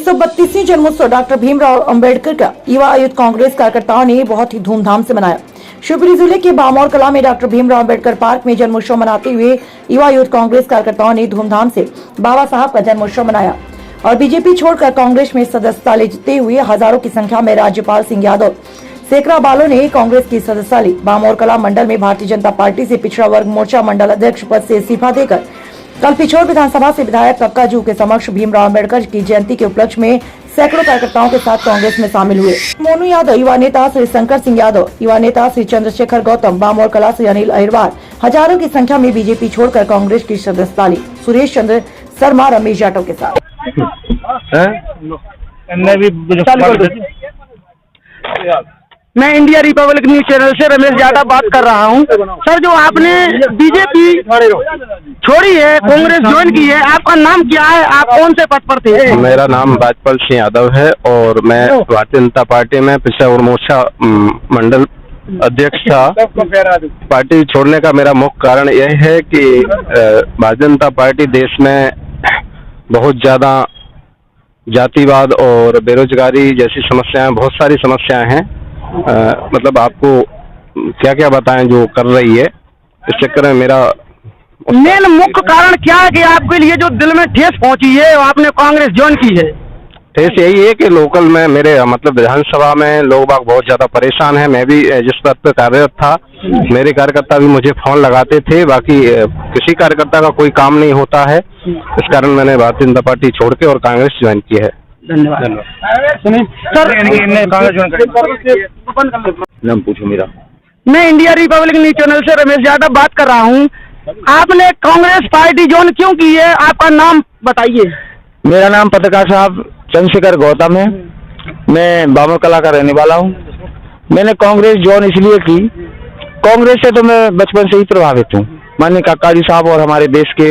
132वीं जन्मोत्सव डॉक्टर भीमराव अंबेडकर का युवा यूथ कांग्रेस कार्यकर्ताओं ने बहुत ही धूमधाम से मनाया। शिवपुरी जिले के बामौर कला में डॉक्टर भीमराव अंबेडकर पार्क में जन्मोत्सव मनाते हुए युवा यूथ कांग्रेस कार्यकर्ताओं ने धूमधाम से बाबा साहब का जन्मोत्सव मनाया और बीजेपी छोड़कर कांग्रेस में सदस्यता लेते हुए हजारों की संख्या में राज्यपाल सिंह यादव सैकड़ा बालों ने कांग्रेस की सदस्यता ली। बामौर कला मंडल में भारतीय जनता पार्टी से पिछड़ा वर्ग मोर्चा मंडल अध्यक्ष पद से इस्तीफा देकर कल पिछोर विधानसभा से विधायक कक्का जू के समक्ष भीमराव अंबेडकर की जयंती के उपलक्ष्य में सैकड़ों कार्यकर्ताओं के साथ कांग्रेस में शामिल हुए। मोनू यादव, युवा नेता श्री शंकर सिंह यादव, युवा नेता श्री चंद्रशेखर गौतम, बामौर कला से अनिल अहिरवार हजारों की संख्या में बीजेपी छोड़कर कांग्रेस की सदस्यता ली। सुरेश चंद्र शर्मा रमेश जाटव के साथ मैं इंडिया रिपब्लिक न्यूज चैनल से रमेश जाटव बात कर रहा हूं। सर, जो आपने बीजेपी छोड़ी है, कांग्रेस ज्वाइन की है, आपका नाम क्या है? आप कौन से पद पर थे? मेरा नाम राजपाल सिंह यादव है और मैं भारतीय जनता पार्टी में पिछड़ा वर्ग मोर्चा मंडल अध्यक्ष था। पार्टी छोड़ने का मेरा मुख्य कारण यह है कि भारतीय जनता पार्टी देश में बहुत ज्यादा जातिवाद और बेरोजगारी जैसी समस्याएं, बहुत सारी समस्याएं हैं। मतलब आपको क्या क्या बताएं जो कर रही है। इस चक्कर में मेरा मेन मुख्य कारण क्या है कि आपके लिए जो दिल में ठेस पहुंची है और आपने कांग्रेस ज्वाइन की है? ठेस यही है कि लोकल में मेरे मतलब विधानसभा में लोग बाग बहुत ज्यादा परेशान हैं। मैं भी जिस पद पर कार्यरत था, मेरे कार्यकर्ता भी मुझे फोन लगाते थे, बाकी किसी कार्यकर्ता का कोई काम नहीं होता है। इस कारण मैंने भारतीय जनता पार्टी छोड़ के और कांग्रेस ज्वाइन की है। धन्यवाद। सर, नाम पूछो मेरा। मैं इंडिया रिपब्लिक न्यूज चैनल से रमेश यादव बात कर रहा हूं। आपने कांग्रेस पार्टी ज्वाइन क्यों की है? आपका नाम बताइए। मेरा नाम पत्रकार साहब चंद्रशेखर गौतम है। मैं बामौर कला का रहने वाला हूँ। मैंने कांग्रेस ज्वाइन इसलिए की, कांग्रेस से तो मैं बचपन से ही प्रभावित हूँ। माननीय कक्का जी साहब और हमारे देश के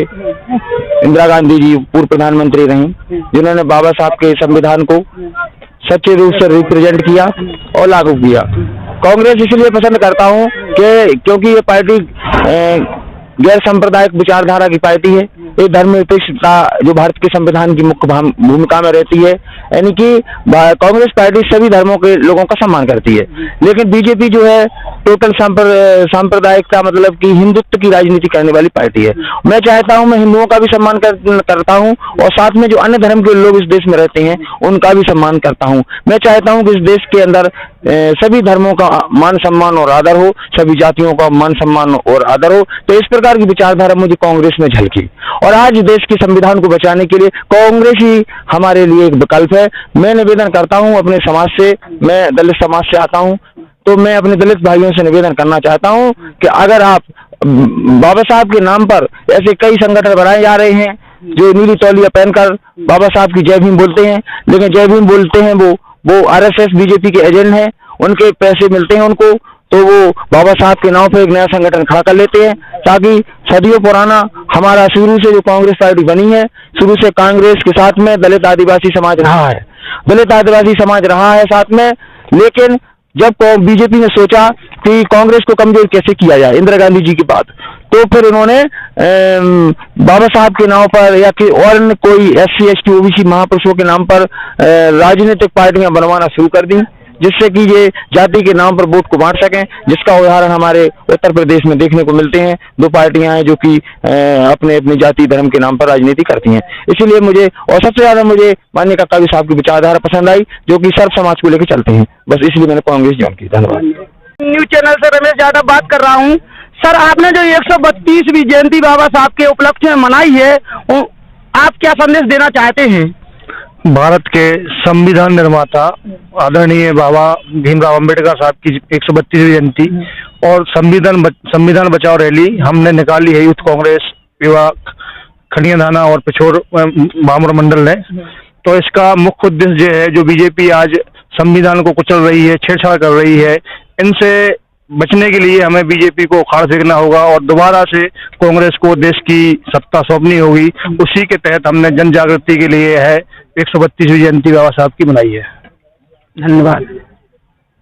इंदिरा गांधी जी पूर्व प्रधानमंत्री रहीं, जिन्होंने बाबा साहब के संविधान को सच्चे रूप से रिप्रेजेंट किया और लागू किया। कांग्रेस इसलिए पसंद करता हूँ कि क्योंकि ये पार्टी गैर सांप्रदायिक विचारधारा की पार्टी है। ये धर्मनिरपेक्षता जो भारत के संविधान की मुख्य भूमिका में रहती है, यानी कि कांग्रेस पार्टी सभी धर्मों के लोगों का सम्मान करती है। लेकिन बीजेपी जो है टोटल सांप्रदायिकता, मतलब कि हिंदुत्व की राजनीति करने वाली पार्टी है। मैं चाहता हूं, मैं हिंदुओं का भी सम्मान करता हूं और साथ में जो अन्य धर्म के लोग इस देश में रहते हैं उनका भी सम्मान करता हूं। मैं चाहता हूं कि इस देश के अंदर सभी धर्मों का मान सम्मान और आदर हो, सभी जातियों का मान सम्मान और आदर हो। तो इस प्रकार की विचारधारा मुझे कांग्रेस में झलकी और आज देश के संविधान को बचाने के लिए कांग्रेस ही हमारे लिए एक विकल्प है। मैं निवेदन करता हूं अपने समाज से, मैं दलित समाज से आता हूं, तो मैं अपने दलित भाइयों से निवेदन करना चाहता हूं कि अगर आप बाबा साहब के नाम पर ऐसे कई संगठन बनाए जा रहे हैं जो नीली तौलिया पहनकर बाबा साहब की जय भीम बोलते हैं, लेकिन जय भीम बोलते हैं वो आरएसएस बीजेपी के एजेंट हैं, उनके पैसे मिलते हैं उनको, तो वो बाबा साहब के नाम पर एक नया संगठन खड़ा कर लेते हैं ताकि सदियों पुराना हमारा शुरू से जो कांग्रेस पार्टी बनी है, शुरू से कांग्रेस के साथ में दलित आदिवासी समाज रहा है, दलित आदिवासी समाज रहा है साथ में। लेकिन जब बीजेपी ने सोचा कि कांग्रेस को कमजोर कैसे किया जाए इंदिरा गांधी जी की बात, तो फिर उन्होंने बाबा साहब के नाम पर या कि और कोई SC ST OBC महापुरुषों के नाम पर राजनीतिक पार्टियां बनवाना शुरू कर दी, जिससे कि ये जाति के नाम पर वोट को बांट सकें, जिसका उदाहरण हमारे उत्तर प्रदेश में देखने को मिलते हैं। दो पार्टियां हैं जो कि अपने अपने जाति धर्म के नाम पर राजनीति करती हैं। इसलिए मुझे और सबसे ज्यादा मुझे माननीय कक्का जी साहब की विचारधारा पसंद आई, जो कि सर्व समाज को लेकर चलते हैं। बस इसलिए मैंने कांग्रेस ज्वाइन की। धन्यवाद। न्यूज चैनल से रमेश यादव बात कर रहा हूँ। सर, आपने जो 132वीं जयंती बाबा साहब के उपलक्ष्य में मनाई है, आप क्या संदेश देना चाहते हैं? भारत के संविधान निर्माता आदरणीय बाबा भीमराव अंबेडकर साहब की 132वीं जयंती और संविधान बचाओ रैली हमने निकाली है यूथ कांग्रेस, युवा खनिया थाना और पिछोर बामौर मंडल ने। तो इसका मुख्य उद्देश्य ये है, जो बीजेपी आज संविधान को कुचल रही है, छेड़छाड़ कर रही है, इनसे बचने के लिए हमें बीजेपी को उखाड़ फेंकना होगा और दोबारा से कांग्रेस को देश की सत्ता सौंपनी होगी। उसी के तहत हमने जन जागृति के लिए है 132वीं जयंती बाबा साहब की मनाई है। धन्यवाद।